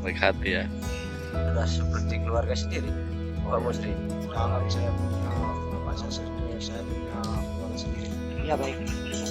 baik hati ya. Sudah seperti keluarga sendiri, Pak Musri. Kalau saya punya bapak saya sendiri, saya punya keluarga sendiri. Ya baik,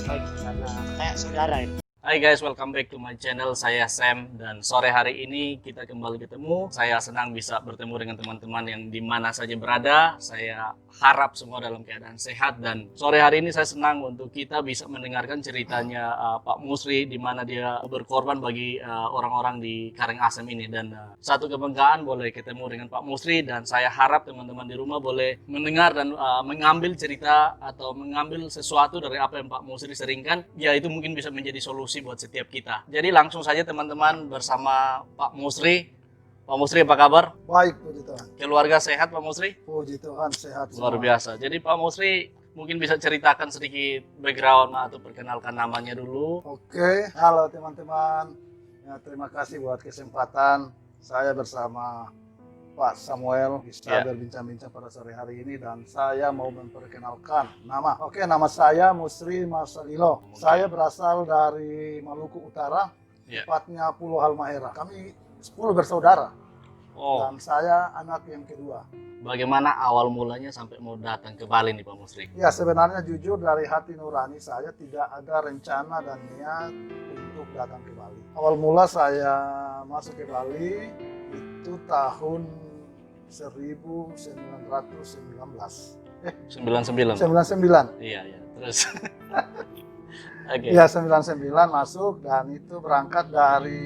baik karena kayak saudara ini. Hai guys, welcome back to my channel. Saya Sam dan sore hari ini kita kembali ketemu. Saya senang bisa bertemu dengan teman-teman yang di mana saja berada. Saya harap semua dalam keadaan sehat dan sore hari ini saya senang untuk kita bisa mendengarkan ceritanya Pak Musri di mana dia berkorban bagi orang-orang di Karangasem ini dan satu kebanggaan boleh ketemu dengan Pak Musri dan saya harap teman-teman di rumah boleh mendengar dan mengambil cerita atau mengambil sesuatu dari apa yang Pak Musri seringkan, ya itu mungkin bisa menjadi solusi buat setiap kita. Jadi langsung saja teman-teman bersama Pak Musri. Pak Musri apa kabar? Baik, puji Tuhan. Keluarga sehat Pak Musri? Puji Tuhan, sehat Luar semua. biasa. Jadi Pak Musri mungkin bisa ceritakan sedikit background atau perkenalkan namanya dulu. Oke, halo teman-teman. Ya, terima kasih buat kesempatan saya bersama Pak Samuel bisa Ya. berbincang-bincang pada sore hari ini dan saya mau memperkenalkan nama. Oke, nama saya Musri Marsalilo. Saya berasal dari Maluku Utara, Ya. tepatnya Pulau Halmahera. Kami 10 bersaudara Oh, dan saya anak yang kedua. bagaimana awal mulanya sampai mau datang ke Bali nih Pak Musri? Ya, sebenarnya jujur dari hati nurani saya tidak ada rencana dan niat untuk datang ke Bali. Awal mula saya masuk ke Bali itu tahun 1919. 99. 99. Iya, iya. Terus. Oke. Ya, 99 masuk dan itu berangkat dari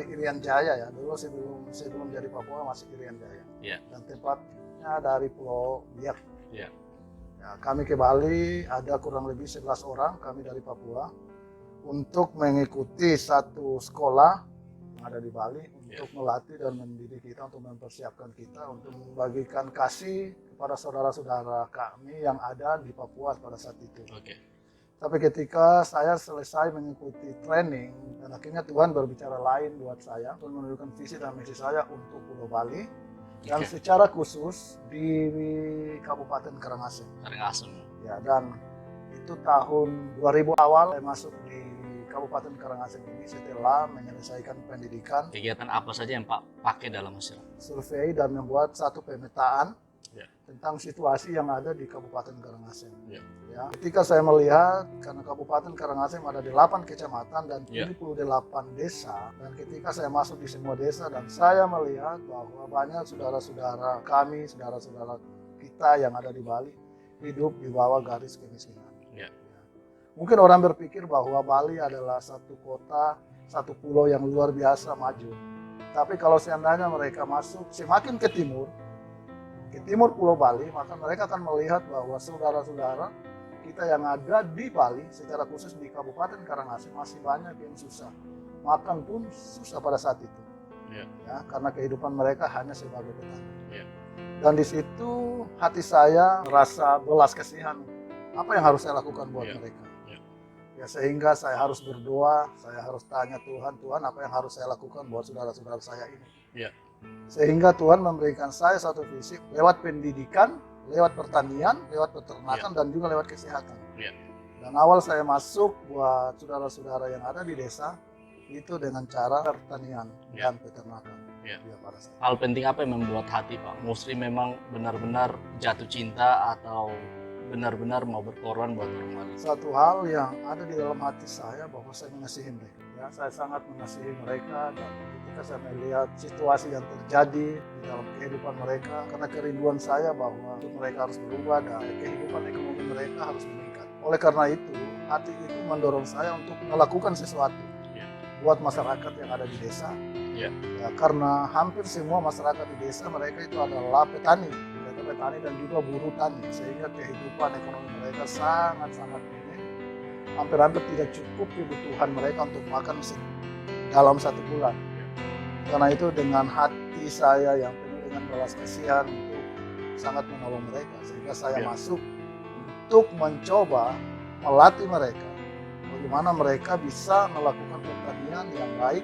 Irian Jaya ya. Dulu sebelum jadi Papua masih Irian Jaya. Iya. Dan tepatnya dari Pulau Biak. Iya. Ya, kami ke Bali ada kurang lebih 11 orang, kami dari Papua, untuk mengikuti satu sekolah yang ada di Bali untuk melatih dan mendidik kita, untuk mempersiapkan kita untuk membagikan kasih kepada saudara-saudara kami yang ada di Papua pada saat itu. Oke. Tapi ketika saya selesai mengikuti training dan akhirnya Tuhan berbicara lain buat saya untuk menunjukkan visi dan misi saya untuk Pulau Bali dan Oke. secara khusus di Kabupaten Karangasem. Karangasem. Ya, dan itu tahun 2000 awal saya masuk di Kabupaten Karangasem ini setelah menyelesaikan pendidikan, Kegiatan apa saja yang Pak pakai dalam hasil? survei dan membuat satu pemetaan Ya. tentang situasi yang ada di Kabupaten Karangasem. Ya. Ya, ketika saya melihat karena Kabupaten Karangasem ada 8 kecamatan dan Ya. 78 desa, dan ketika saya masuk di semua desa dan saya melihat bahwa banyak saudara-saudara kami, saudara-saudara kita yang ada di Bali hidup di bawah garis kemiskinan. Ya. Mungkin orang berpikir bahwa Bali adalah satu kota, satu pulau yang luar biasa maju. Tapi kalau seandainya mereka masuk semakin ke timur Pulau Bali, maka mereka akan melihat bahwa saudara-saudara kita yang ada di Bali, secara khusus di Kabupaten Karangasem, masih banyak yang susah. Makan pun susah pada saat itu. Ya. Ya, karena kehidupan mereka hanya sebagai petani. Ya. Dan di situ hati saya merasa belas kasihan. Apa yang harus saya lakukan buat Ya. mereka? Ya. Ya, sehingga saya harus berdoa, saya harus tanya Tuhan apa yang harus saya lakukan buat saudara-saudara saya ini. Ya. Sehingga Tuhan memberikan saya satu visi lewat pendidikan, lewat pertanian, lewat peternakan, dan juga lewat kesehatan. Ya. Dan awal saya masuk buat saudara-saudara yang ada di desa, itu dengan cara pertanian Ya. dan peternakan. Ya. Pada saat. Hal penting apa yang membuat hati Pak Musri memang benar-benar jatuh cinta atau benar-benar mau berkorban buat orang lain? Satu hal yang ada di dalam hati saya bahwa saya mengasihi mereka. Ya, saya sangat mengasihi mereka dan ketika saya melihat situasi yang terjadi di dalam kehidupan mereka, karena kerinduan saya bahwa mereka harus berubah dan kehidupan ekonomi mereka harus meningkat. Oleh karena itu, hati itu mendorong saya untuk melakukan sesuatu buat masyarakat yang ada di desa. Ya. Ya, karena hampir semua masyarakat di desa mereka itu adalah petani. Mereka petani dan juga buruh tani, sehingga kehidupan ekonomi mereka sangat-sangat minim. Hampir-hampir tidak cukup kebutuhan mereka untuk makan dalam satu bulan. Karena itu dengan hati saya yang penuh dengan belas kasihan untuk sangat menolong mereka, sehingga saya Ya. masuk untuk mencoba melatih mereka bagaimana mereka bisa melakukan pertanian yang baik,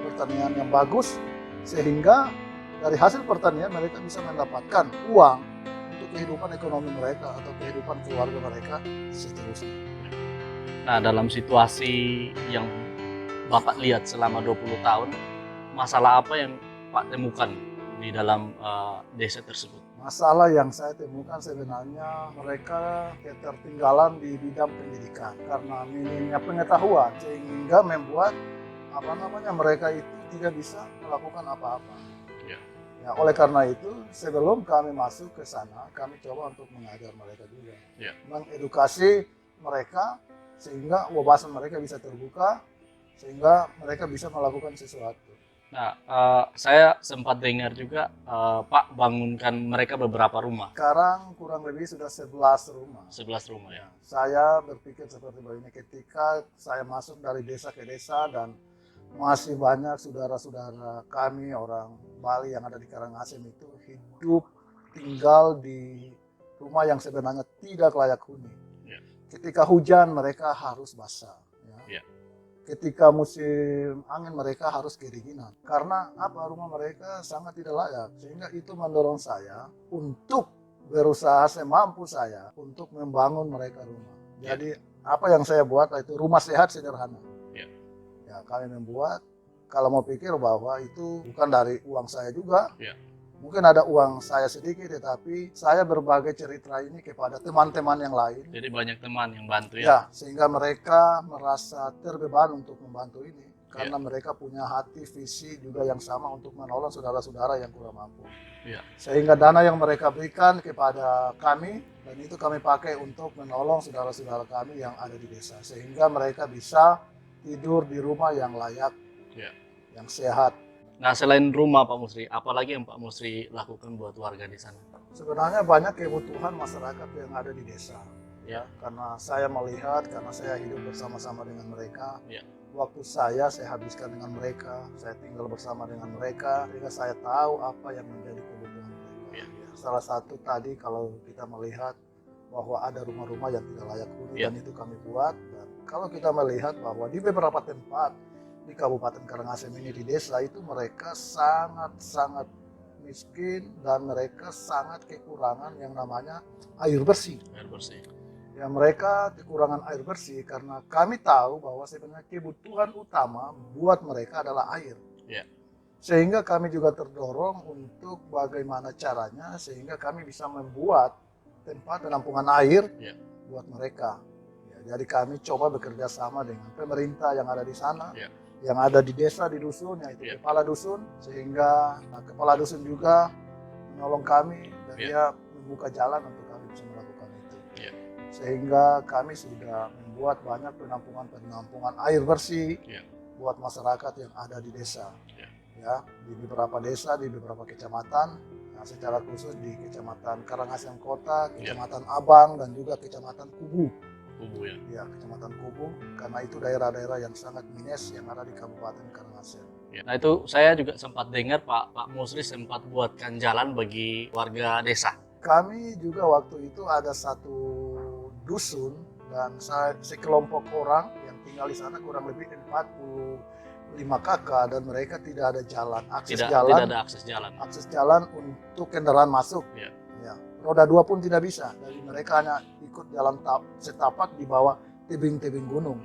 pertanian yang bagus, sehingga dari hasil pertanian mereka bisa mendapatkan uang untuk kehidupan ekonomi mereka atau kehidupan keluarga mereka seterusnya. Nah, dalam situasi yang Bapak lihat selama 20 tahun, masalah apa yang Pak temukan di dalam desa tersebut? Masalah yang saya temukan sebenarnya mereka ketertinggalan di bidang pendidikan karena minimnya pengetahuan sehingga membuat mereka itu tidak bisa melakukan apa-apa. Ya, oleh karena itu sebelum kami masuk ke sana kami coba untuk mengajar mereka juga, mengedukasi mereka sehingga wawasan mereka bisa terbuka sehingga mereka bisa melakukan sesuatu. Nah, saya sempat dengar juga Pak bangunkan mereka beberapa rumah. Sekarang kurang lebih sudah 11 rumah. 11 rumah ya. Saya berpikir seperti begini, ketika saya masuk dari desa ke desa dan masih banyak saudara-saudara kami orang Bali yang ada di Karangasem itu hidup tinggal di rumah yang sebenarnya tidak layak huni. Ketika hujan mereka harus basah. Ketika musim angin mereka harus kedinginan. Karena rumah mereka sangat tidak layak. Sehingga itu mendorong saya untuk berusaha semampu saya untuk membangun mereka rumah. Jadi apa yang saya buat itu rumah sehat sederhana. Ya, kami membuat, kalau mau pikir bahwa itu bukan dari uang saya juga. Mungkin ada uang saya sedikit, tetapi saya berbagai cerita ini kepada teman-teman yang lain. Jadi banyak teman yang bantu Ya, sehingga mereka merasa terbeban untuk membantu ini. Karena mereka punya hati, visi juga yang sama untuk menolong saudara-saudara yang kurang mampu. Sehingga dana yang mereka berikan kepada kami, dan itu kami pakai untuk menolong saudara-saudara kami yang ada di desa. Sehingga mereka bisa tidur di rumah yang layak, yang sehat. Nah, selain rumah Pak Musri, apalagi yang Pak Musri lakukan buat warga di sana? Sebenarnya banyak kebutuhan masyarakat yang ada di desa. Karena saya melihat, karena saya hidup bersama-sama dengan mereka. Waktu saya habiskan dengan mereka, saya tinggal bersama dengan mereka, sehingga saya tahu apa yang menjadi kebutuhan mereka. Salah satu tadi kalau kita melihat bahwa ada rumah-rumah yang tidak layak huni dan itu kami buat. Dan kalau kita melihat bahwa di beberapa tempat di Kabupaten Karangasem ini di desa itu mereka sangat miskin dan mereka sangat kekurangan yang namanya air bersih. Ya, mereka kekurangan air bersih karena kami tahu bahwa sebenarnya kebutuhan utama buat mereka adalah air. Sehingga kami juga terdorong untuk bagaimana caranya sehingga kami bisa membuat tempat penampungan air buat mereka. Jadi kami coba bekerja sama dengan pemerintah yang ada di sana. Yang ada di desa, di dusun, yaitu kepala dusun, sehingga kepala dusun juga menolong kami dan dia membuka jalan untuk kami bisa melakukan itu. Sehingga kami sudah membuat banyak penampungan air bersih buat masyarakat yang ada di desa. Di beberapa desa, di beberapa kecamatan, secara khusus di Kecamatan Karangasem Kota, Kecamatan Abang, dan juga Kecamatan Kubu. Kecamatan Kubu, karena itu daerah-daerah yang sangat minus yang ada di Kabupaten Karangasem. Nah, itu saya juga sempat dengar Pak Musri sempat buatkan jalan bagi warga desa. Kami juga waktu itu ada satu dusun dan sekelompok orang yang tinggal di sana kurang lebih 45 kakak dan mereka tidak ada jalan, Tidak ada akses jalan. Akses jalan untuk kendaraan masuk. Roda 2 pun tidak bisa. Dari mereka hanya ikut jalan setapak di bawah tebing-tebing gunung.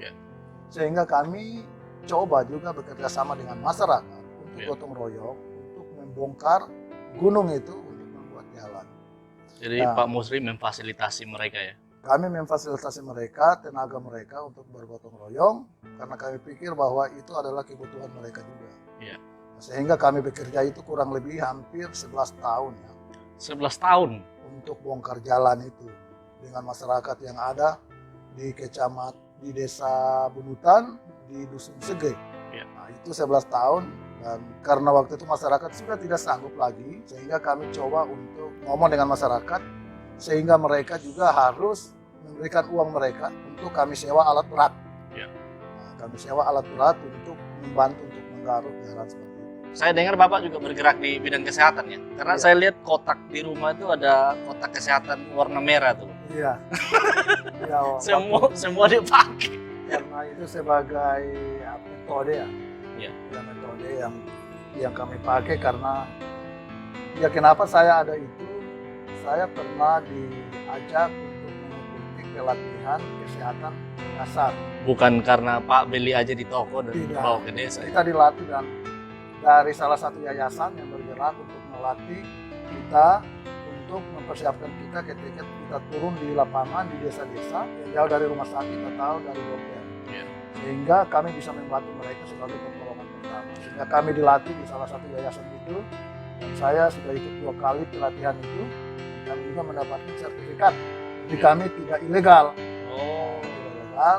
Sehingga kami coba juga bekerja sama dengan masyarakat untuk gotong royong untuk membongkar gunung itu untuk membuat jalan. Jadi Pak Musri memfasilitasi mereka ya? Kami memfasilitasi mereka, tenaga mereka untuk bergotong royong karena kami pikir bahwa itu adalah kebutuhan mereka juga. Sehingga kami bekerja itu kurang lebih hampir 11 tahun 11 tahun? Untuk bongkar jalan itu dengan masyarakat yang ada di desa Bunutan, di Dusun Sege. Nah, itu 11 tahun dan karena waktu itu masyarakat sudah tidak sanggup lagi sehingga kami coba untuk ngomong dengan masyarakat sehingga mereka juga harus memberikan uang mereka untuk kami sewa alat berat. Nah, kami sewa alat berat untuk membantu untuk menggaruk jalan seperti itu. Saya dengar Bapak juga bergerak di bidang kesehatan ya? Karena saya lihat kotak di rumah itu ada kotak kesehatan warna merah tuh. Iya. Semua dipakai. Karena itu sebagai metode metode yang kami pakai karena kenapa saya ada itu, saya pernah diajak untuk mengikuti pelatihan kesehatan dasar. Bukan karena Pak beli aja di toko dan bawa ke desa. Kita dilatih dari salah satu yayasan yang bergerak untuk melatih kita untuk mempersiapkan kita ketika kita turun di lapangan di desa-desa yang jauh dari rumah sakit atau dari dokter. Iya. Sehingga kami bisa membantu mereka sebagai pertolongan pertama. Sehingga kami dilatih di salah satu yayasan itu dan saya sudah ikut 2 kali pelatihan itu dan kami juga mendapatkan sertifikat. Jadi kami tidak ilegal. Oh, Tidak ilegal,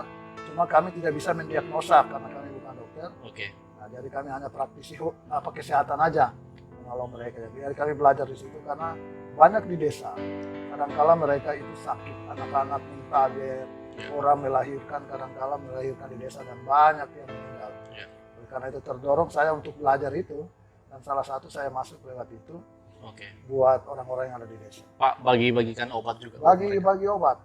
cuma kami tidak bisa mendiagnosa karena kami bukan dokter. oke. Nah, jadi kami hanya praktisi kesehatan aja menolong mereka. Jadi kami belajar di situ karena banyak di desa. Kadangkala mereka itu sakit, anak-anak mintaber, orang melahirkan, kadangkala melahirkan di desa dan banyak yang meninggal. Ya. Oleh karena itu terdorong saya untuk belajar itu dan salah satu saya masuk lewat itu Oke. buat orang-orang yang ada di desa. Pak, bagi-bagikan obat juga. buat mereka. Bagi obat.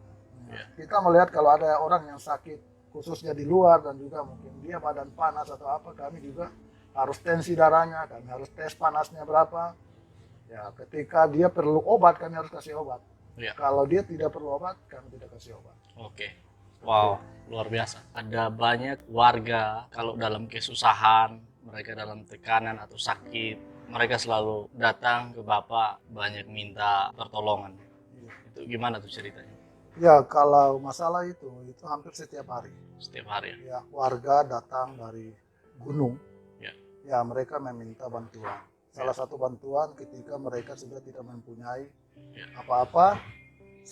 Ya. Kita melihat kalau ada orang yang sakit khususnya di luar dan juga mungkin dia badan panas atau apa, kami juga harus tensi darahnya, kami harus tes panasnya berapa. Ya, ketika dia perlu obat, kami harus kasih obat. Ya. Kalau dia tidak perlu obat, kami tidak kasih obat. Oke. Wow, luar biasa. Ada banyak warga kalau dalam kesusahan, mereka dalam tekanan atau sakit, mereka selalu datang ke Bapak banyak minta pertolongan. Itu gimana tuh ceritanya? Ya, kalau masalah itu hampir setiap hari. Setiap hari ya? Ya, warga datang dari gunung. Ya. Ya, mereka meminta bantuan. Salah satu bantuan ketika mereka sudah tidak mempunyai Ya. apa-apa,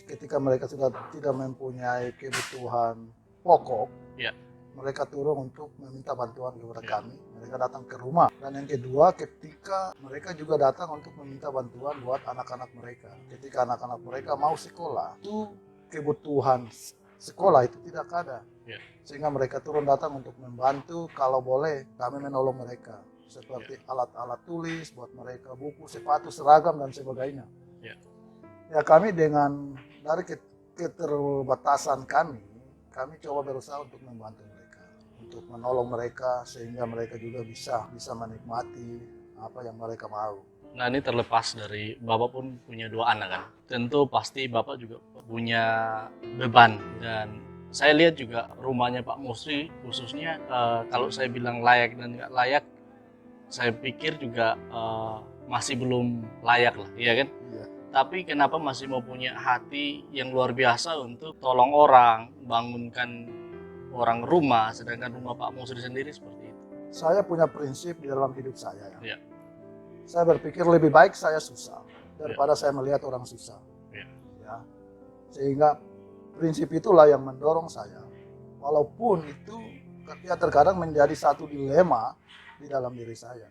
ketika mereka sudah tidak mempunyai kebutuhan pokok, Ya. mereka turun untuk meminta bantuan kepada Ya. kami. Mereka datang ke rumah. Dan yang kedua, ketika mereka juga datang untuk meminta bantuan buat anak-anak mereka. Ketika anak-anak mereka mau sekolah, itu kebutuhan sekolah itu tidak ada. Ya. Sehingga mereka turun datang untuk membantu, kalau boleh kami menolong mereka. Seperti alat-alat tulis buat mereka, buku, sepatu, seragam, dan sebagainya. Ya. Ya, kami dengan dari keterbatasan kami coba berusaha untuk membantu mereka, untuk menolong mereka sehingga mereka juga bisa menikmati apa yang mereka mau. Nah, ini terlepas dari Bapak pun punya 2 anak kan. Tentu pasti Bapak juga punya beban. Dan saya lihat juga rumahnya Pak Musri khususnya kalau saya bilang layak dan nggak layak, saya pikir juga masih belum layak lah, iya kan? Iya. Tapi kenapa masih mau punya hati yang luar biasa untuk tolong orang, bangunkan orang rumah, sedangkan rumah Pak Musri sendiri seperti itu. Saya punya prinsip di dalam hidup saya. Ya. Saya berpikir lebih baik saya susah daripada saya melihat orang susah. Ya. Ya. Sehingga prinsip itulah yang mendorong saya. Walaupun itu ya terkadang menjadi satu dilema di dalam diri saya.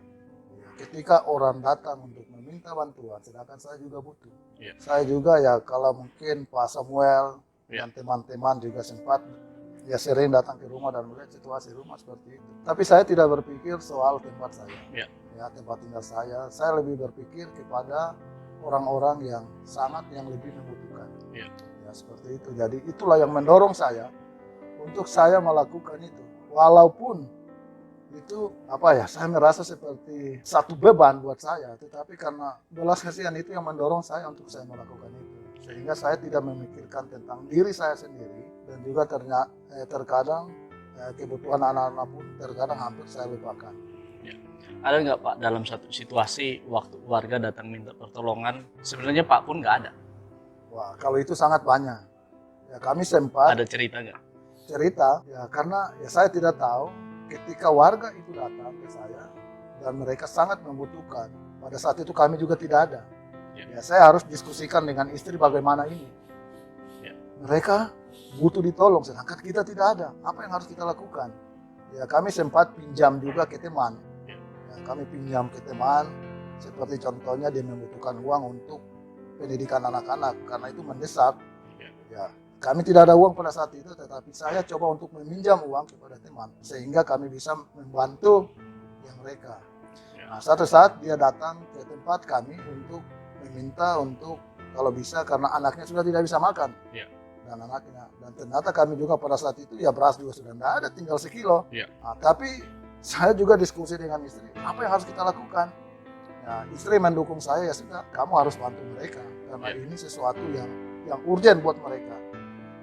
Ketika orang datang untuk meminta bantuan, sedangkan saya juga butuh. Ya. Saya juga ya kalau mungkin Pak Samuel Ya. dan teman-teman juga sempat ya sering datang ke rumah dan melihat situasi rumah seperti itu. Tapi saya tidak berpikir soal tempat saya. Ya, tempat tinggal saya lebih berpikir kepada orang-orang yang lebih membutuhkan. Ya. Ya, seperti itu. Jadi itulah yang mendorong saya untuk saya melakukan itu. Walaupun itu saya merasa seperti satu beban buat saya, tetapi karena belas kasihan itu yang mendorong saya untuk saya melakukan itu. Sehingga saya tidak memikirkan tentang diri saya sendiri dan juga terkadang kebutuhan anak-anak pun terkadang hampir saya lupakan. Ada nggak Pak dalam satu situasi waktu warga datang minta pertolongan, sebenarnya Pak pun nggak ada? Wah, kalau itu sangat banyak. Ya, kami sempat Ada cerita nggak? cerita, ya karena ya saya tidak tahu ketika warga itu datang ke saya dan mereka sangat membutuhkan. Pada saat itu kami juga tidak ada. Ya, saya harus diskusikan dengan istri bagaimana ini. Ya. Mereka butuh ditolong, sedangkan kita tidak ada. Apa yang harus kita lakukan? Ya, kami sempat pinjam juga ke teman. Kami pinjam ke teman, seperti contohnya dia membutuhkan uang untuk pendidikan anak-anak karena itu mendesak. Ya, kami tidak ada uang pada saat itu, tetapi saya coba untuk meminjam uang kepada teman sehingga kami bisa membantu yang mereka. Nah, suatu saat dia datang ke tempat kami untuk meminta untuk kalau bisa karena anaknya sudah tidak bisa makan. Dan anaknya, dan ternyata kami juga pada saat itu ya beras juga sudah tidak ada, tinggal sekilo. Nah, tapi saya juga diskusi dengan istri, apa yang harus kita lakukan? Ya, istri mendukung saya, ya sudah, kamu harus bantu mereka karena ini sesuatu yang urgent buat mereka.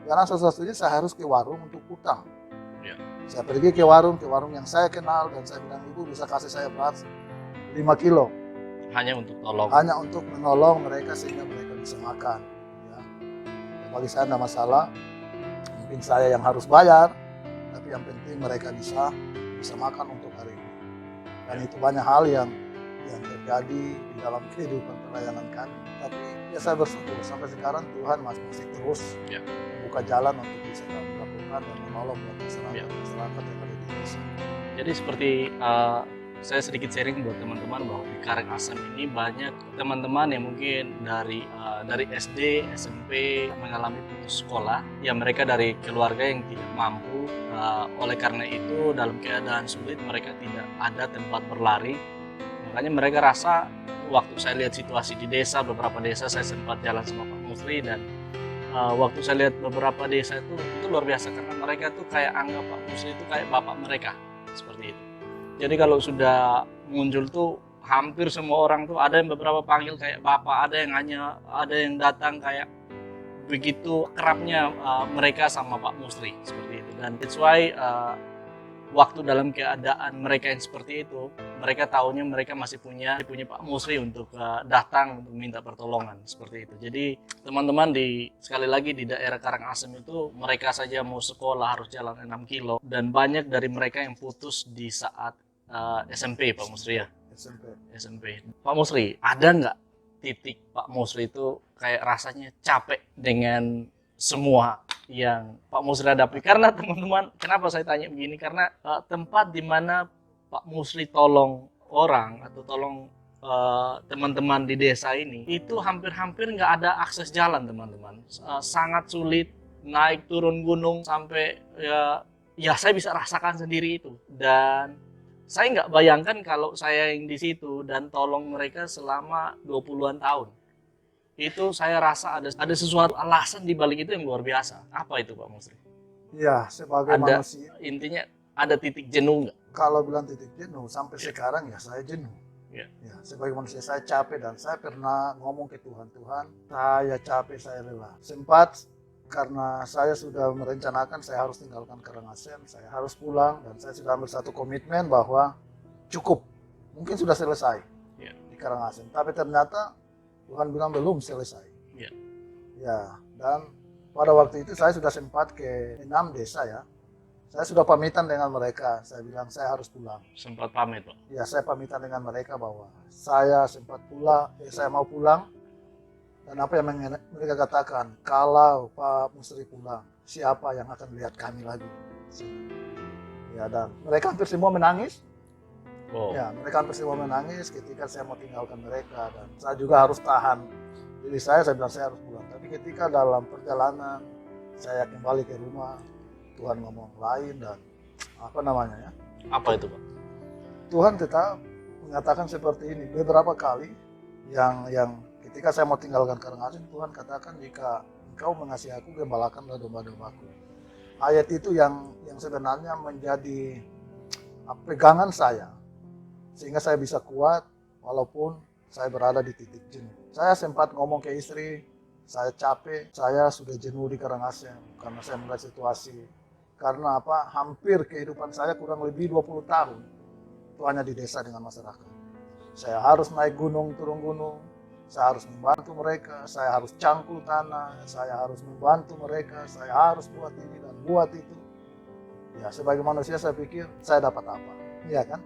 Karena satu-satunya saya harus ke warung untuk utang. Saya pergi ke warung yang saya kenal dan saya bilang, ibu bisa kasih saya beras 5 kilo. Hanya untuk tolong. Hanya untuk menolong mereka sehingga mereka bisa makan. Ya. Ya, bagi saya tidak masalah. Mungkin saya yang harus bayar, tapi yang penting mereka bisa makan untuk hari ini. Dan itu banyak hal yang terjadi di dalam kehidupan pelayanan kami. Tapi ya saya bersyukur sampai sekarang Tuhan masih terus membuka jalan untuk bisa melakukan dan menolong buat masyarakat yang ada di desa. Jadi seperti saya sedikit sharing buat teman-teman bahwa di Karangasem ini banyak teman-teman yang mungkin dari SD, SMP mengalami putus sekolah. Ya mereka dari keluarga yang tidak mampu. Oleh karena itu dalam keadaan sulit mereka tidak ada tempat berlari. Makanya mereka rasa waktu saya lihat situasi di desa, beberapa desa saya sempat jalan sama Pak Musli dan waktu saya lihat beberapa desa itu luar biasa karena mereka tuh kayak anggap Pak Musli itu kayak bapak mereka seperti itu. Jadi kalau sudah muncul tuh hampir semua orang tuh ada yang beberapa panggil kayak bapak, ada yang datang kayak begitu kerapnya mereka sama Pak Musli seperti itu. Dan that's why waktu dalam keadaan mereka yang seperti itu, mereka tahunya mereka masih punya Pak Musli untuk datang untuk minta pertolongan seperti itu. Jadi teman-teman sekali lagi di daerah Karangasem itu mereka saja mau sekolah harus jalan 6 kilo dan banyak dari mereka yang putus di saat SMP Pak Musli ya. SMP. Pak Musli, ada nggak titik Pak Musli itu kayak rasanya capek dengan semua yang Pak Musli hadapi? Karena teman-teman, kenapa saya tanya begini? Karena tempat di mana Pak Musli tolong orang atau tolong teman-teman di desa ini, itu hampir-hampir nggak ada akses jalan teman-teman. Sangat sulit naik turun gunung sampai ya saya bisa rasakan sendiri itu. Dan saya nggak bayangkan kalau saya yang di situ dan tolong mereka selama 20-an tahun. Itu saya rasa ada sesuatu alasan di balik itu yang luar biasa. Apa itu Pak Musli? Ya, sebagai manusia. Intinya ada titik jenuh nggak? Kalau bilang titik jenuh, sampai sekarang ya saya jenuh. Ya. Ya, sebagai manusia saya capek dan saya pernah ngomong ke Tuhan, saya capek, saya lelah. Sempat karena saya sudah merencanakan saya harus tinggalkan Karangasem, saya harus pulang dan saya sudah ambil satu komitmen bahwa cukup, mungkin sudah selesai di Karangasem. Tapi ternyata Tuhan bilang belum selesai. Ya, dan pada waktu itu saya sudah sempat ke 6 desa ya. Saya sudah pamitan dengan mereka. Saya bilang saya harus pulang. Sempat pamit Pak? Ya, saya pamitan dengan mereka bahwa saya sempat pulang, saya mau pulang. Dan apa yang mereka katakan, kalau Pak Musli pulang, siapa yang akan melihat kami lagi? Ya, dan mereka hampir semua menangis. Ya, mereka hampir semua menangis ketika saya mau tinggalkan mereka. Dan saya juga harus tahan diri saya bilang saya harus pulang. Tapi ketika dalam perjalanan, saya kembali ke rumah, Tuhan ngomong lain dan apa namanya ya? Apa itu Pak? Tuhan tetap mengatakan seperti ini. Beberapa kali yang ketika saya mau tinggalkan Karangasem, Tuhan katakan jika engkau mengasihi aku, gembalakanlah domba-dombaku. Ayat itu yang sebenarnya menjadi pegangan saya. Sehingga saya bisa kuat walaupun saya berada di titik jenuh. Saya sempat ngomong ke istri, saya capek, saya sudah jenuh di Karangasem karena saya melihat situasi. Karena apa? Hampir kehidupan saya kurang lebih 20 tahun itu hanya di desa dengan masyarakat. Saya harus naik gunung, turun gunung, saya harus membantu mereka, saya harus cangkul tanah, saya harus membantu mereka, saya harus buat ini dan buat itu. Ya, sebagai manusia saya pikir saya dapat apa? Iya kan?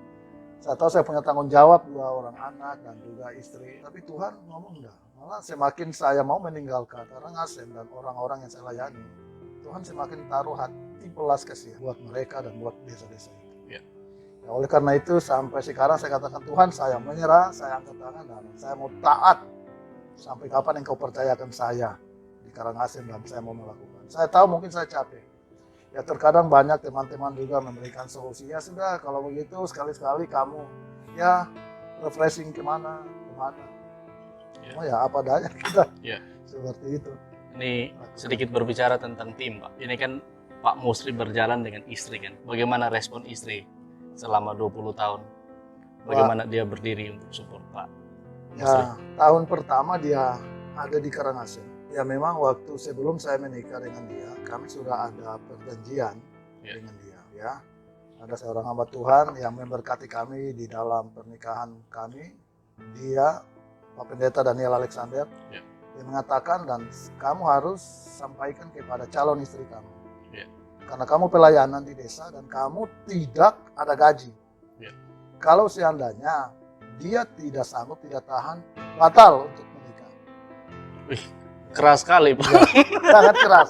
Saya tahu saya punya tanggung jawab 2 orang anak dan juga istri. Tapi Tuhan ngomong enggak. Malah semakin saya mau meninggalkan Karangasem dan orang-orang yang saya layani, Tuhan semakin taruh hati belas kasihan buat mereka dan buat desa-desa itu. Ya, oleh karena itu sampai sekarang saya katakan, Tuhan saya menyerah, saya angkat tangan dan saya mau taat sampai kapan engkau percayakan saya di Karangasem dan saya mau melakukan. Saya tahu mungkin saya capek. Ya terkadang banyak teman-teman juga memberikan solusi, ya sudah kalau begitu sekali-sekali kamu ya refreshing kemana. Oh ya apa daya kita seperti itu. Ini sedikit berbicara tentang tim Pak. Ini kan Pak Musli berjalan dengan istri kan. Bagaimana respon istri selama 20 tahun? Bagaimana dia berdiri untuk support Pak Musli? Ya, tahun pertama dia ada di Karangasem. Ya memang waktu sebelum saya menikah dengan dia, kami sudah ada perjanjian dengan dia. Ya, Ada seorang hamba Tuhan yang memberkati kami di dalam pernikahan kami. Dia, Pak Pendeta Daniel Alexander, Ya. dia mengatakan dan kamu harus sampaikan kepada calon istri kamu. Ya. Karena kamu pelayanan di desa dan kamu tidak ada gaji. Ya. Kalau seandainya dia tidak sanggup, tidak tahan, batal untuk menikah. Keras sekali, Pak. Ya, sangat keras.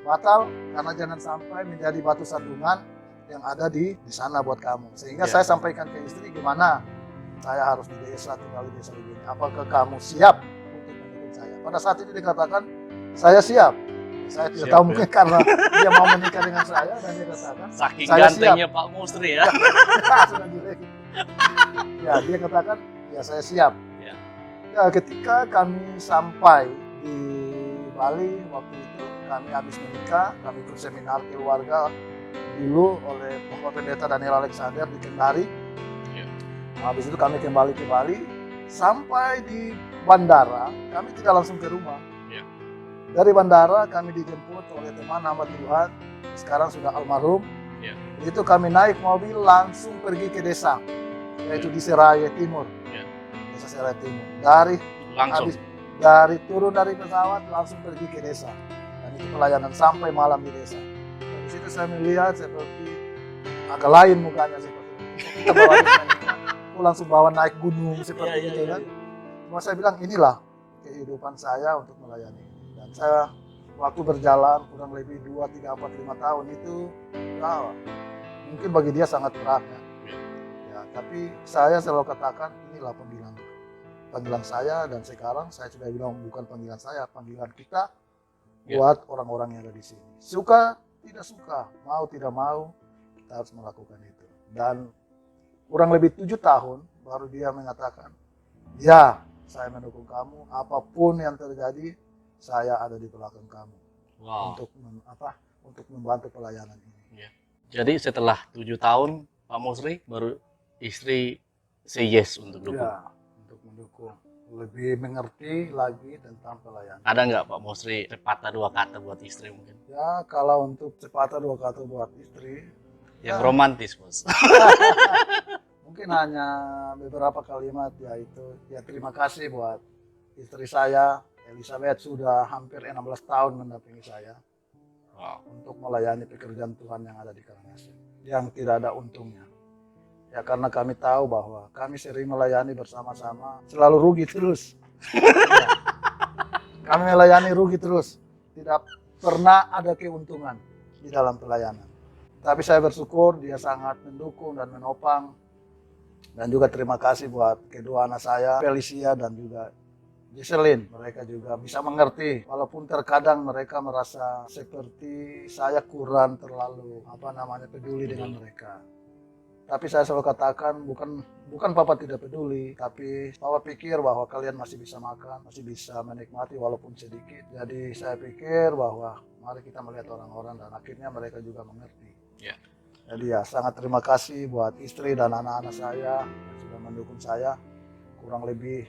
Batal karena jangan sampai menjadi batu sandungan yang ada di sana buat kamu. Sehingga Ya. saya sampaikan ke istri gimana saya harus di desa, tinggal di desa begini. Apakah kamu siap untuk mendukung saya? Pada saat itu dikatakan saya siap. Saya tidak Siap, tahu ya. mungkin karena dia mau menikah dengan saya dan dia katakan Saking Saya gantengnya Pak Musri ya. sudah jelek. Ya, dia katakan ya saya siap. Ya. Ya, ketika kami sampai di Bali waktu itu kami habis menikah, kami ikut seminar keluarga dulu oleh Bapak Pendeta Daniel Alexander di Kendari. Ya. Habis itu kami kembali ke Bali, sampai di bandara kami tidak langsung ke rumah. Ya. Dari bandara kami dijemput oleh teman hamba Tuhan, sekarang sudah almarhum. Ya. Itu kami naik mobil langsung pergi ke desa, yaitu di Seraya Timur. Ya. Desa Seraya Timur. Dari Langsung. turun dari pesawat langsung pergi ke desa. Dan itu pelayanan sampai malam di desa. Dan di situ saya melihat seperti agak lain mukanya seperti itu. Kita bawa desa itu, aku langsung bawa naik gunung seperti Iya, itu iya, kan. Cuma saya bilang inilah kehidupan saya untuk melayani. Dan saya waktu berjalan kurang lebih 2, 3, 4, 5 tahun itu ya, mungkin bagi dia sangat berat ya. Ya, tapi saya selalu katakan inilah panggilan saya dan sekarang saya sudah bilang bukan panggilan saya, panggilan kita Ya. buat orang-orang yang ada di sini. Suka tidak suka, mau tidak mau kita harus melakukan itu. Dan kurang lebih 7 tahun baru dia mengatakan, ya saya mendukung kamu, apapun yang terjadi saya ada di belakang kamu Wow. untuk membantu pelayanan ini. Jadi setelah 7 tahun Pak Musri baru istri say yes untuk dukung. Ya, untuk mendukung, lebih mengerti lagi tentang pelayanan. Ada nggak Pak Musri sepatah 2 kata buat istri mungkin? Ya, kalau untuk sepatah 2 kata buat istri, Yang ya, romantis, Bos. mungkin hanya beberapa kalimat, yaitu ya terima kasih buat istri saya, Elizabeth, sudah hampir 16 tahun mendampingi saya Wow. untuk melayani pekerjaan Tuhan yang ada di Karangasem, yang tidak ada untungnya. Ya, karena kami tahu bahwa kami sering melayani bersama-sama, selalu rugi terus. Ya. Kami melayani rugi terus, tidak pernah ada keuntungan di dalam pelayanan. Tapi saya bersyukur dia sangat mendukung dan menopang. Dan juga terima kasih buat kedua anak saya, Felicia dan juga Jesselyn. Mereka juga bisa mengerti, walaupun terkadang mereka merasa seperti saya kurang terlalu peduli dengan mereka. Tapi saya selalu katakan bukan Papa tidak peduli, tapi Papa pikir bahwa kalian masih bisa makan, masih bisa menikmati walaupun sedikit. Jadi saya pikir bahwa mari kita melihat orang-orang dan akhirnya mereka juga mengerti. Ya. Jadi ya sangat terima kasih buat istri dan anak-anak saya yang sudah mendukung saya. Kurang lebih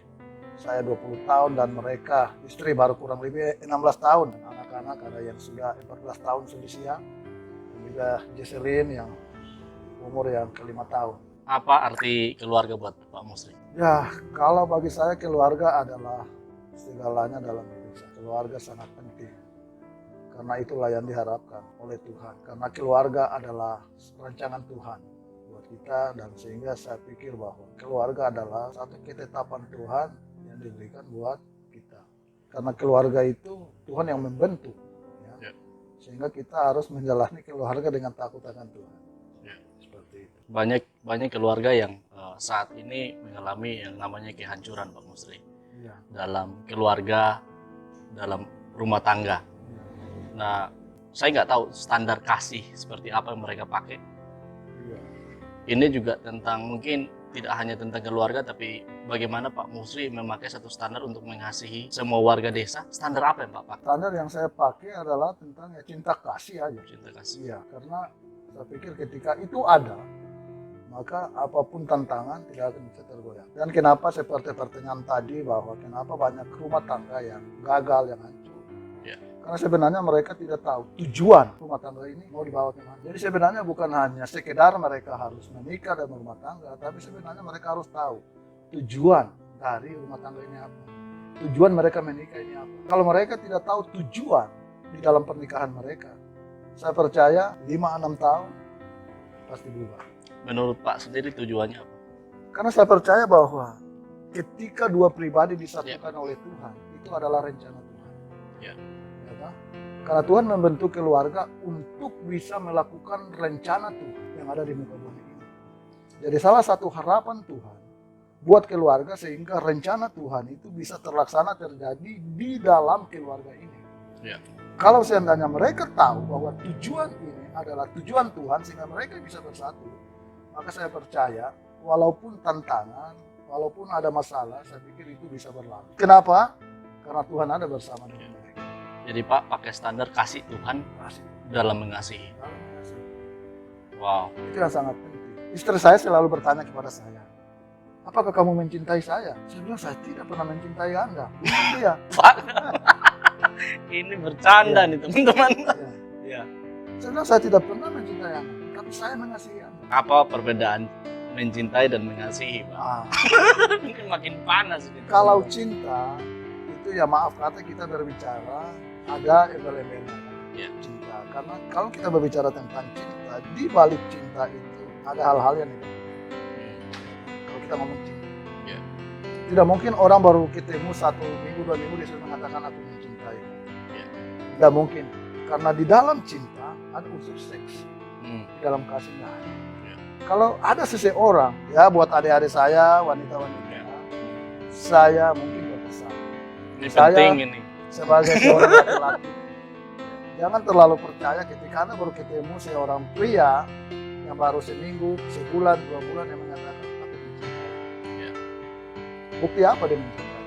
saya 20 tahun dan mereka istri baru kurang lebih 16 tahun. Dan anak-anak ada yang sudah 14 tahun selisih. Dan juga Jesselyn yang umur yang ke-5 tahun. Apa arti keluarga buat Pak Musri? Ya, kalau bagi saya keluarga adalah segalanya dalam hidup saya. Keluarga sangat penting. Karena itulah yang diharapkan oleh Tuhan. Karena keluarga adalah rancangan Tuhan buat kita, dan sehingga saya pikir bahwa keluarga adalah satu ketetapan Tuhan yang diberikan buat kita. Karena keluarga itu Tuhan yang membentuk. Ya. Ya. Sehingga kita harus menjalani keluarga dengan takut akan Tuhan. Ya. Seperti itu. Banyak keluarga yang saat ini mengalami yang namanya kehancuran Pak Musri. Ya. Dalam keluarga, dalam rumah tangga. Nah, saya nggak tahu standar kasih seperti apa yang mereka pakai. Ya. Ini juga tentang mungkin tidak hanya tentang keluarga, tapi bagaimana Pak Musri memakai satu standar untuk mengasihi semua warga desa. Standar apa yang Pak pakai? Standar yang saya pakai adalah tentang ya cinta kasih aja. Cinta kasih. Iya, karena saya pikir ketika itu ada, maka apapun tantangan tidak akan bisa tergoyah. Dan kenapa seperti pertanyaan tadi bahwa kenapa banyak rumah tangga yang gagal, yang hancur? Ya. Karena sebenarnya mereka tidak tahu tujuan rumah tangga ini mau dibawa kemana. Jadi sebenarnya bukan hanya sekedar mereka harus menikah dan berumah tangga, tapi sebenarnya mereka harus tahu tujuan dari rumah tangga ini apa. Tujuan mereka menikah ini apa. Kalau mereka tidak tahu tujuan di dalam pernikahan mereka, saya percaya 5-6 tahun pasti berubah. Menurut Pak sendiri tujuannya apa? Karena saya percaya bahwa ketika dua pribadi disatukan oleh Tuhan, itu adalah rencana Tuhan. Ya. Ya kan? Karena Tuhan membentuk keluarga untuk bisa melakukan rencana Tuhan yang ada di muka bumi ini. Jadi salah satu harapan Tuhan buat keluarga sehingga rencana Tuhan itu bisa terlaksana terjadi di dalam keluarga ini. Ya. Kalau seandainya mereka tahu bahwa tujuan ini adalah tujuan Tuhan sehingga mereka bisa bersatu, maka saya percaya walaupun tantangan, walaupun ada masalah, saya pikir itu bisa berlalu. Kenapa? Karena Tuhan ada bersama dengan mereka. Jadi Pak pakai standar kasih Tuhan Kasih. dalam mengasihi. Dalam mengasihi. Wow. Itu yang sangat penting. Istri saya selalu bertanya kepada saya, apakah kamu mencintai saya? Saya bilang, saya tidak pernah mencintai Anda. Bukan dia. Pak, ini bercanda Ya. nih teman-teman. Ya. Ya. Saya bilang, saya tidak pernah mencintai Anda, tapi saya mengasihi Anda. Apa perbedaan mencintai dan mengasihi, Pak? Ah, Mungkin makin panas ini. kalau cinta, itu ya maaf kata kita berbicara, ada embel-embelnya. Ya. Cinta. Karena kalau kita berbicara tentang cinta, di balik cinta itu ada hal-hal yang negatif. Kalau kita ngomong cinta. Ya. Tidak mungkin orang baru ketemu 1 minggu, 2 minggu dia sudah mengatakan aku mencintai. Ya. Tidak mungkin. Karena di dalam cinta ada unsur seks. Di dalam kasih nggak ada. Ya. Kalau ada seseorang, ya buat adik-adik saya, wanita-wanita, saya mungkin berpesan. Ini Saya- penting ini. Sebagai seorang laki-laki, jangan terlalu percaya ketika Anda baru ketemu seorang pria yang baru seminggu, sebulan, 2 bulan yang mengatakan aku mencintai. Ya. Bukti apa dia mencintai?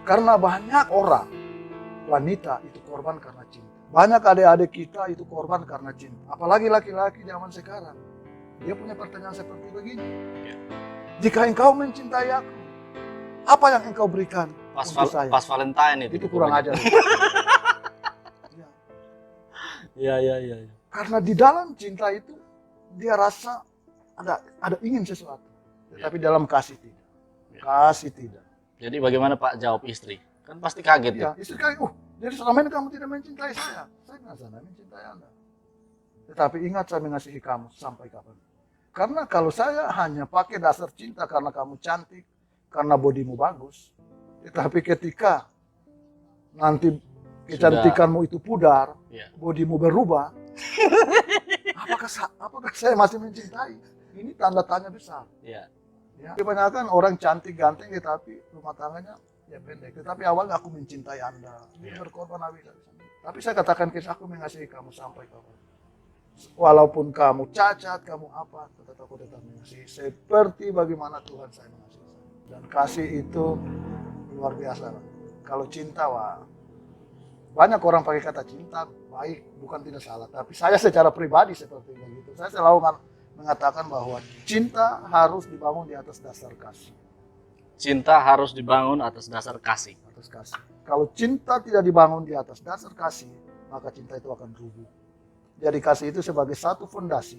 Karena banyak orang, wanita itu korban karena cinta. Banyak adik-adik kita itu korban karena cinta. Apalagi laki-laki zaman sekarang. Dia punya pertanyaan seperti begini. Ya. Jika engkau mencintai aku, apa yang engkau berikan Pas, untuk saya? pas Valentine itu. Itu kurang ajar. Ya. Iya. Karena di dalam cinta itu dia rasa ada ingin sesuatu, tetapi dalam kasih tidak. Ya. Kasih tidak. Jadi bagaimana Pak jawab istri? Kan pasti kaget ya. Ya, istri kali, jadi selama ini kamu tidak mencintai saya. Saya nggak sana mencintai Anda. Tetapi ingat saya mengasihi kamu sampai kapan. Karena kalau saya hanya pakai dasar cinta karena kamu cantik, karena bodimu bagus, tetapi ketika nanti kecantikanmu itu pudar, Ya. bodimu berubah, apakah saya masih mencintai? Ini tanda tanya besar. Ya. Ya. Kebanyakan orang cantik ganteng tetapi rumah tangganya ya pendek. Tetapi awalnya aku mencintai Anda. Dia Ya. berkorban habis. Tapi saya katakan aku mengasihi kamu sampai kapan. Walaupun kamu cacat, kamu apa, tetap aku tetap mengasihi. Seperti bagaimana Tuhan saya mengasihi saya. Dan kasih itu luar biasa. Kalau cinta, wah, banyak orang pakai kata cinta, baik, bukan tidak salah. Tapi saya secara pribadi seperti begitu. Saya selalu mengatakan bahwa cinta harus dibangun di atas dasar kasih. Cinta harus dibangun atas dasar kasih. Atas kasih. Kalau cinta tidak dibangun di atas dasar kasih, maka cinta itu akan rubuh. Jadi kasih itu sebagai satu fondasi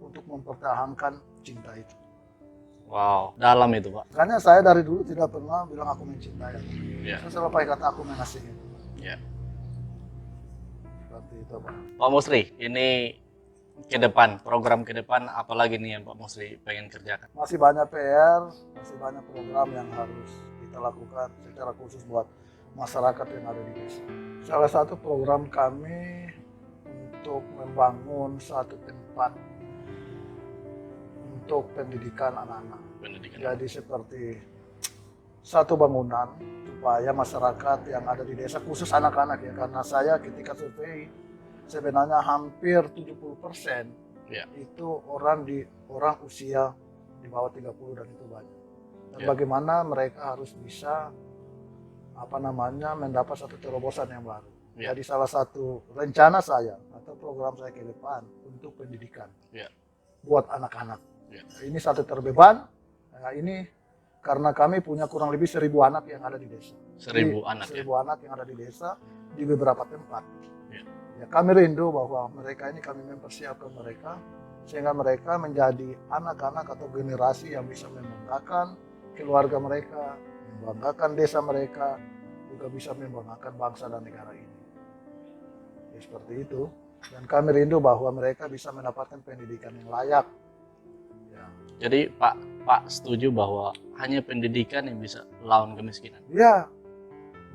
untuk mempertahankan cinta itu. Wow, dalam itu Pak. Makanya saya dari dulu tidak pernah bilang aku mencintai. Ya. Saya selalu pakai kata aku mengasihi. Ya. Seperti itu, Pak. Pak Musri, ini ke depan, program ke depan apalagi nih yang Pak Musri pengen kerjakan? Masih banyak PR, masih banyak program yang harus kita lakukan secara khusus buat masyarakat yang ada di desa. Salah satu program kami untuk membangun satu tempat untuk pendidikan anak-anak. Pendidikan. Jadi seperti satu bangunan supaya masyarakat yang ada di desa, khusus anak-anak ya, karena saya ketika survei sebenarnya hampir 70% Ya. itu orang usia di bawah 30 dan itu banyak. Dan Ya. bagaimana mereka harus bisa mendapat satu terobosan yang baru. Ya. Jadi salah satu rencana saya atau program saya ke depan untuk pendidikan Ya. buat anak-anak. Ya. Ini satu terbeban. Nah, ini Karena kami punya kurang lebih 1.000 anak yang ada di desa. 1.000 anak ya. 1.000 anak yang ada di desa di beberapa tempat. Ya. Ya, kami rindu bahwa mereka ini kami mempersiapkan mereka sehingga mereka menjadi anak-anak atau generasi yang bisa membanggakan keluarga mereka, membanggakan desa mereka, juga bisa membanggakan bangsa dan negara ini. Ya, seperti itu. Dan kami rindu bahwa mereka bisa mendapatkan pendidikan yang layak. Ya. Jadi Pak setuju bahwa hanya pendidikan yang bisa lawan kemiskinan. Ya,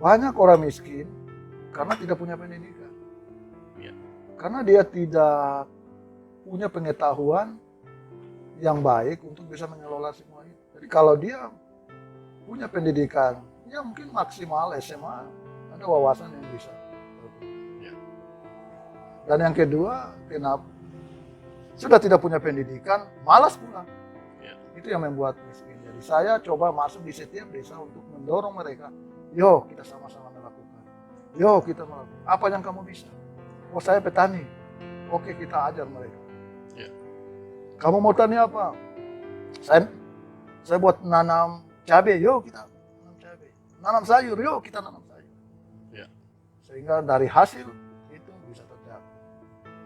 banyak orang miskin karena tidak punya pendidikan. Ya. Karena dia tidak punya pengetahuan yang baik untuk bisa mengelola semua itu. Jadi kalau dia punya pendidikan, ya mungkin maksimal SMA, ada wawasan yang bisa. Ya. Dan yang kedua, kenapa? Sudah tidak punya pendidikan, malas pulang. Ya. Itu yang membuat miskin. Jadi saya coba masuk di setiap desa untuk mendorong mereka. Yo, kita sama-sama melakukan. Yo, kita melakukan. Apa yang kamu bisa? Oh, saya petani. Oke, kita ajar mereka. Ya. Kamu mau tani apa? Saya buat nanam cabai. Yo, kita nanam cabai. Nanam sayur. Yo, kita nanam sayur. Ya. Sehingga dari hasil itu bisa tercapai.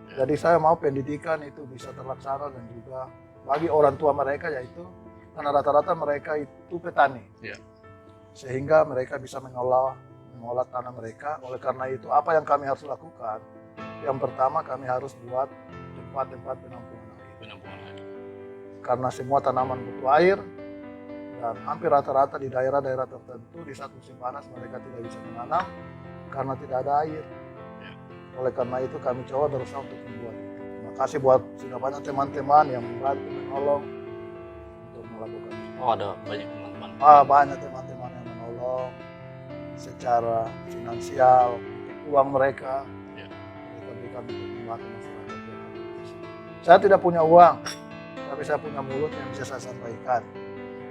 Ya. Jadi saya mau pendidikan itu bisa terlaksana dan juga bagi orang tua mereka, yaitu karena rata-rata mereka itu petani. Ya. Sehingga mereka bisa mengolah tanah mereka. Oleh karena itu, apa yang kami harus lakukan? Yang pertama, kami harus buat tempat-tempat penampungan air. Penampungan air. Karena semua tanaman butuh air, dan hampir rata-rata di daerah-daerah tertentu di saat musim panas mereka tidak bisa menanam karena tidak ada air. Ya. Oleh karena itu, kami coba berusaha untuk membuat itu. Terima kasih buat sudah banyak teman-teman yang membantu menolong untuk melakukan itu. Oh, ada banyak teman-teman. Banyak teman-teman yang menolong secara finansial, uang mereka, Ya. mereka berikan untuk membantu masyarakat yang ada di desa. Saya tidak punya uang, tapi saya punya mulut yang bisa saya sampaikan.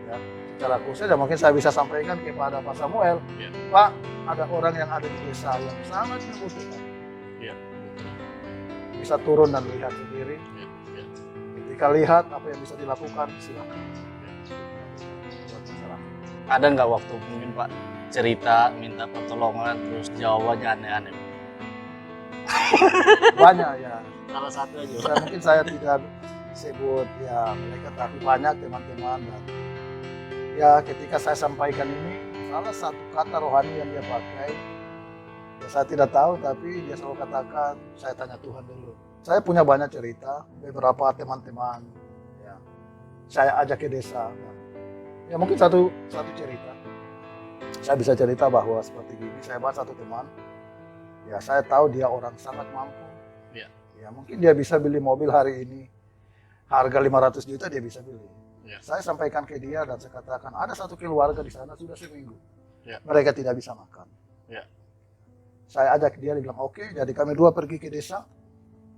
Ya, secara khusus ya mungkin saya bisa sampaikan kepada Pak Samuel, Ya. Pak, ada orang yang ada di desa yang sangat membutuhkan. Ya. Bisa turun dan lihat sendiri. Ya. Ya. Ketika lihat apa yang bisa dilakukan, silakan. Ya. Buat masyarakat. Ada nggak waktu mungkin Pak cerita minta pertolongan terus jawabannya aneh-aneh? Banyak ya. Salah satu aja. Mungkin saya tidak sebut ya mereka, tapi banyak teman-teman. Dan ya ketika saya sampaikan ini, salah satu kata rohani yang dia pakai, ya saya tidak tahu, tapi dia selalu katakan, saya tanya Tuhan dulu. Saya punya banyak cerita, beberapa teman-teman, ya, saya ajak ke desa. Ya mungkin satu cerita. Saya bisa cerita bahwa seperti gini, saya bahas satu teman, ya saya tahu dia orang sangat mampu. Ya. Ya mungkin dia bisa beli mobil hari ini, harga 500 juta dia bisa beli. Ya. Saya sampaikan ke dia dan saya katakan, ada satu keluarga di sana sudah seminggu. Ya. Mereka tidak bisa makan. Ya. Saya ajak dia bilang, oke, jadi kami dua pergi ke desa.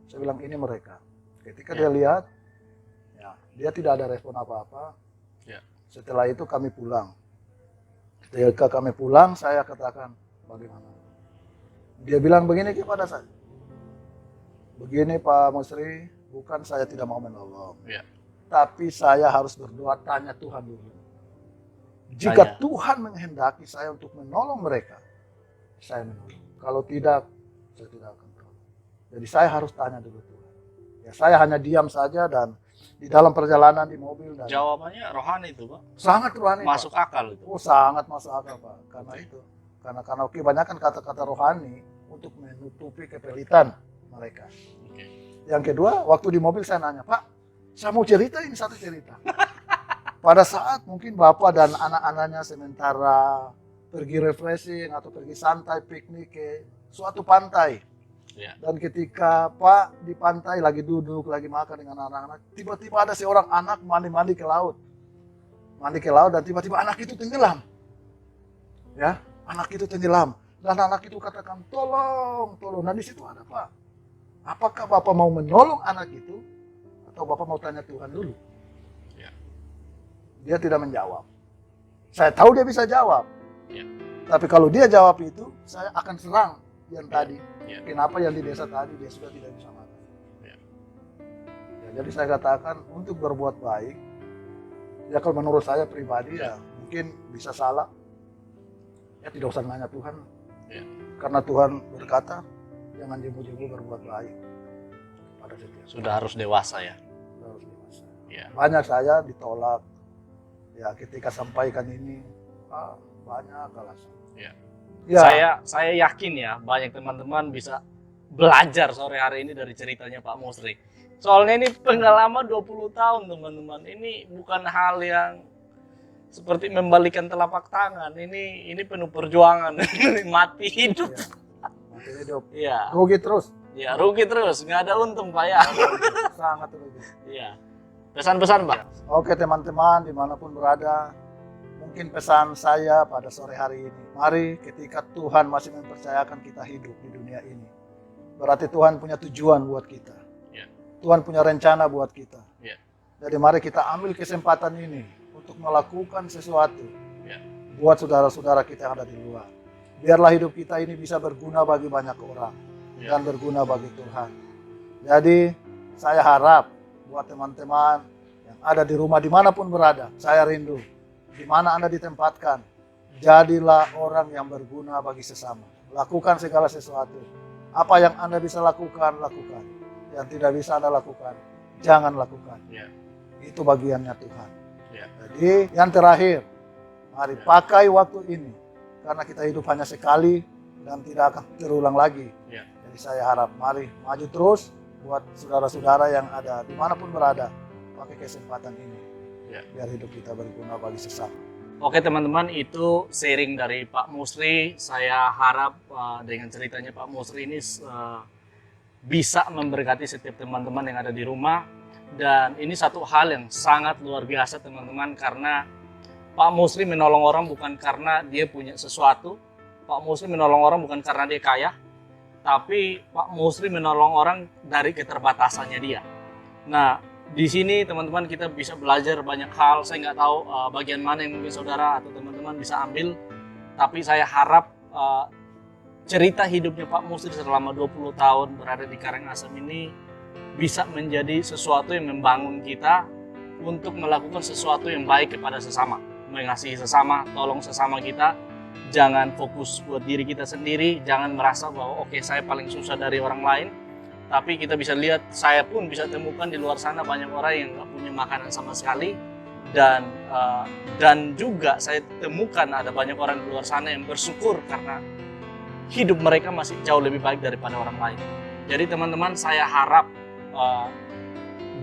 Saya bilang, ini mereka. Ketika Ya. dia lihat, ya, dia tidak ada respon apa-apa. Ya. Setelah itu kami pulang. Ketika kami pulang, saya katakan, bagaimana? Dia bilang begini kepada saya. Begini Pak Musri, bukan saya tidak mau menolong. Ya. Tapi saya harus berdoa, tanya Tuhan dulu. Jika Tanya. Tuhan menghendaki saya untuk menolong mereka, saya menolong. Kalau tidak, saya tidak akan tolong. Jadi saya harus tanya dulu Tuhan. Ya, saya hanya diam saja dan di dalam perjalanan di mobil dan Jawabannya rohani itu Pak. sangat rohani. Masuk Pak. akal itu. Oh, sangat masuk akal Pak. Karena itu, karena kebanyakan kata-kata rohani untuk menutupi kepelitan mereka. Oke. Yang kedua, waktu di mobil saya nanya, Pak, saya mau cerita ini satu cerita. Pada saat mungkin Bapak dan anak-anaknya sementara pergi refreshing atau pergi santai piknik ke suatu pantai. Ya. Dan ketika Pak di pantai lagi duduk, lagi makan dengan anak-anak, tiba-tiba ada seorang anak mandi-mandi ke laut. Mandi ke laut dan tiba-tiba anak itu tenggelam. Ya, anak itu tenggelam. Dan anak itu katakan, tolong, tolong. Nah di situ ada Pak. Apakah Bapak mau menolong anak itu atau Bapak mau tanya Tuhan dulu? Ya. Dia tidak menjawab. Saya tahu dia bisa jawab. Ya. Tapi kalau dia jawab itu, saya akan serang yang Ya. tadi. Ya. Kenapa yang di desa tadi dia sudah tidak bisa makan? Ya. Ya, jadi saya katakan untuk berbuat baik, ya kalau menurut saya pribadi ya mungkin bisa salah. Ya tidak usah nanya Tuhan. Ya. Karena Tuhan berkata, jangan jemu-jemu berbuat baik pada setiap. Sudah harus dewasa ya. Harus dewasa. Ya. Banyak saya ditolak. Ya ketika sampaikan ini, banyak alasan. Ya. Ya, Saya yakin ya banyak teman-teman bisa belajar sore hari ini dari ceritanya Pak Musri. Soalnya ini pengalaman 20 tahun teman-teman. Ini bukan hal yang seperti membalikan telapak tangan. Ini penuh perjuangan. Mati hidup. ya. Mati hidup. Iya. Rugi terus. Ya, rugi terus, nggak ada untung Pak ya. Sangat rugi. Iya. Pesan-pesan Pak. Oke teman-teman, dimanapun berada, mungkin pesan saya pada sore hari ini. Mari ketika Tuhan masih mempercayakan kita hidup di dunia ini. Berarti Tuhan punya tujuan buat kita. Ya. Tuhan punya rencana buat kita. Ya. Jadi mari kita ambil kesempatan ini untuk melakukan sesuatu Ya. buat saudara-saudara kita yang ada di luar. Biarlah hidup kita ini bisa berguna bagi banyak orang Ya. dan berguna bagi Tuhan. Jadi saya harap buat teman-teman yang ada di rumah dimanapun berada, saya rindu di mana Anda ditempatkan, jadilah orang yang berguna bagi sesama. Lakukan segala sesuatu. Apa yang Anda bisa lakukan, lakukan. Yang tidak bisa Anda lakukan, jangan lakukan. Ya. Itu bagiannya Tuhan. Ya. Jadi yang terakhir, mari pakai waktu ini. Karena kita hidup hanya sekali dan tidak akan terulang lagi. Ya. Jadi saya harap mari maju terus buat saudara-saudara yang ada dimanapun berada. Pakai kesempatan ini. Ya. Biar hidup kita berguna bagi sesama. Oke teman-teman, itu sharing dari Pak Musri. Saya harap dengan ceritanya Pak Musri ini bisa memberkati setiap teman-teman yang ada di rumah. Dan ini satu hal yang sangat luar biasa teman-teman, karena Pak Musri menolong orang bukan karena dia punya sesuatu. Pak Musri menolong orang bukan karena dia kaya. Tapi Pak Musri menolong orang dari keterbatasannya dia. Nah, di sini teman-teman kita bisa belajar banyak hal. Saya nggak tahu bagian mana yang mungkin saudara atau teman-teman bisa ambil. Tapi saya harap cerita hidupnya Pak Musri selama 20 tahun berada di Karangasem ini bisa menjadi sesuatu yang membangun kita untuk melakukan sesuatu yang baik kepada sesama. Mengasihi sesama, tolong sesama kita. Jangan fokus buat diri kita sendiri. Jangan merasa bahwa oke, saya paling susah dari orang lain. Tapi kita bisa lihat, saya pun bisa temukan di luar sana banyak orang yang nggak punya makanan sama sekali. Dan juga saya temukan ada banyak orang di luar sana yang bersyukur karena hidup mereka masih jauh lebih baik daripada orang lain. Jadi teman-teman, saya harap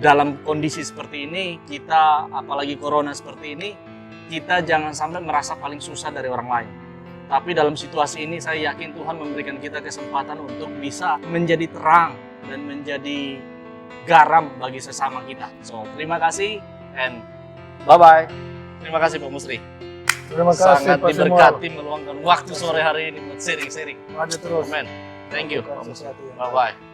dalam kondisi seperti ini, kita apalagi corona seperti ini, kita jangan sampai merasa paling susah dari orang lain. Tapi dalam situasi ini saya yakin Tuhan memberikan kita kesempatan untuk bisa menjadi terang dan menjadi garam bagi sesama kita. So, terima kasih and bye-bye. Terima kasih Pak Musri. Terima kasih Sangat Pak Simon. diberkati meluangkan waktu sore hari ini buat sharing-sharing. Maju terus. Amen. Thank you Pak Lakukan Musri. sesuatu yang Bye-bye.